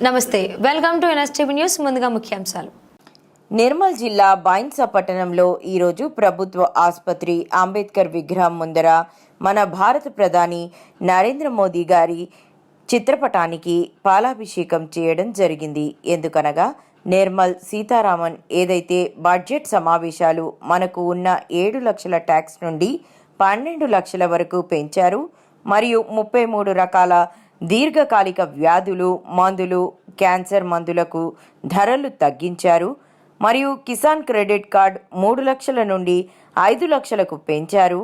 నమస్తే, welcome to NSTV news. ముందుగా ముఖ్యాంశాలు. నిర్మల్ జిల్లా బైన్సా పట్టణంలో ఈరోజు ప్రభుత్వ ఆసుపత్రి అంబేద్కర్ విగ్రహం ముందర మన భారత ప్రధాని నరేంద్ర మోదీ గారి చిత్రపటానికి పాలాభిషేకం చేయడం జరిగింది. ఎందుకనగా నిర్మల్ సీతారామన్ ఏదైతే బడ్జెట్ సమావేశాలు మనకు ఉన్న 7 లక్షల ట్యాక్స్ నుండి 12 లక్షల వరకు పెంచారు మరియు 33 రకాల దీర్ఘకాలిక వ్యాధులు మందులు క్యాన్సర్ మందులకు ధరలు తగ్గించారు మరియు కిసాన్ క్రెడిట్ కార్డ్ 3 లక్షల నుండి 5 లక్షలకు పెంచారు.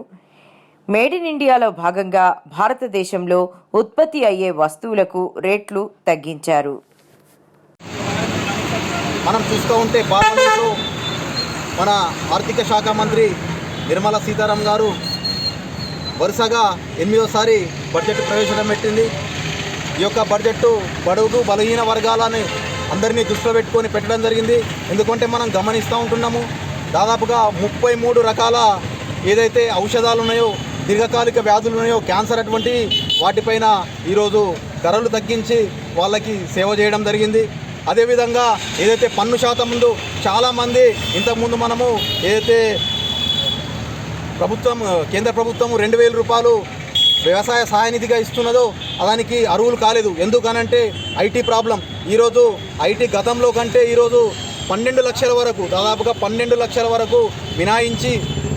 మేడ్ ఇన్ ఇండియాలో భాగంగా భారతదేశంలో ఉత్పత్తి అయ్యే వస్తువులకు రేట్లు తగ్గించారు. మనం చూస్తూ ఉంటే పార్లమెంట్లో మన ఆర్థిక శాఖ మంత్రి నిర్మలా సీతారామన్ గారు వరుసగా 8వసారి బడ్జెట్ ప్రవేశపెట్టింది. ఈ యొక్క బడ్జెట్ బడుగు బలహీన వర్గాలని అందరినీ దృష్టిలో పెట్టుకొని పెట్టడం జరిగింది. ఎందుకంటే మనం గమనిస్తూ ఉంటున్నాము, దాదాపుగా 33 రకాల ఏదైతే ఔషధాలు ఉన్నాయో, దీర్ఘకాలిక వ్యాధులు ఉన్నాయో, క్యాన్సర్ అటువంటి వాటిపైన ఈరోజు ధరలు తగ్గించి వాళ్ళకి సేవ చేయడం జరిగింది. అదేవిధంగా ఏదైతే పన్ను శాతం ఉందో, చాలామంది ఇంతకుముందు మనము ఏదైతే కేంద్ర ప్రభుత్వం 2000 రూపాయలు వ్యవసాయ సహాయ నిధిగా ఇస్తున్నదో దానికి అర్హులు కాలేదు. ఎందుకనంటే ఐటీ ప్రాబ్లం. ఈరోజు ఐటీ గతంలో కంటే ఈరోజు 12 లక్షల వరకు, దాదాపుగా 12 లక్షల వరకు మినాయించి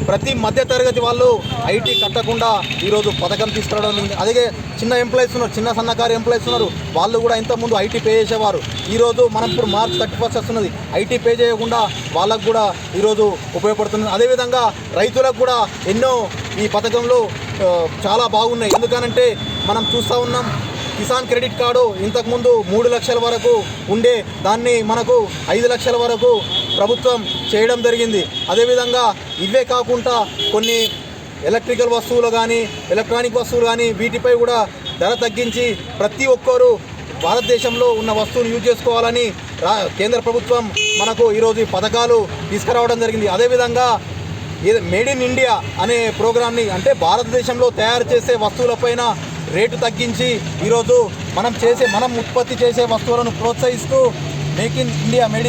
ప్రతి మధ్యతరగతి వాళ్ళు ఐటీ కట్టకుండా ఈరోజు పథకం తీసుకురావడం. అలాగే చిన్న ఎంప్లాయీస్ ఉన్నారు, చిన్న సన్నకారు ఎంప్లాయీస్ ఉన్నారు, వాళ్ళు కూడా ఇంతకుముందు ఐటీ పే చేసేవారు. ఈరోజు మనం ఇప్పుడు March 31 వస్తున్నది, ఐటీ పే చేయకుండా వాళ్ళకు కూడా ఈరోజు ఉపయోగపడుతుంది. అదేవిధంగా రైతులకు కూడా ఎన్నో ఈ పథకంలో చాలా బాగున్నాయి. ఎందుకనంటే మనం చూస్తూ ఉన్నాం, కిసాన్ క్రెడిట్ కార్డు ఇంతకుముందు 3 లక్షల వరకు ఉండే దాన్ని మనకు 5 లక్షల వరకు ప్రభుత్వం చేయడం జరిగింది. అదేవిధంగా ఇవే కాకుండా కొన్ని ఎలక్ట్రికల్ వస్తువులు కానీ ఎలక్ట్రానిక్ వస్తువులు కానీ వీటిపై కూడా ధర తగ్గించి ప్రతి ఒక్కరూ భారతదేశంలో ఉన్న వస్తువును యూజ్ చేసుకోవాలని కేంద్ర ప్రభుత్వం మనకు ఈరోజు ఈ పథకాలు తీసుకురావడం జరిగింది. అదేవిధంగా మేడ్ ఇన్ ఇండియా అనే ప్రోగ్రామ్ని, అంటే భారతదేశంలో తయారు చేసే వస్తువులపైన రేటు తగ్గించి ఈరోజు మనం ఉత్పత్తి చేసే వస్తువులను ప్రోత్సహిస్తూ మేడ్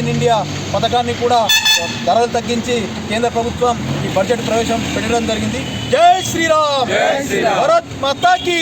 ఇన్ ఇండియా పథకాన్ని కూడా ధరలు తగ్గించి కేంద్ర ప్రభుత్వం ఈ బడ్జెట్ ప్రవేశం పెట్టడం జరిగింది. జై శ్రీరామ్, భారత్ మాతా కీ.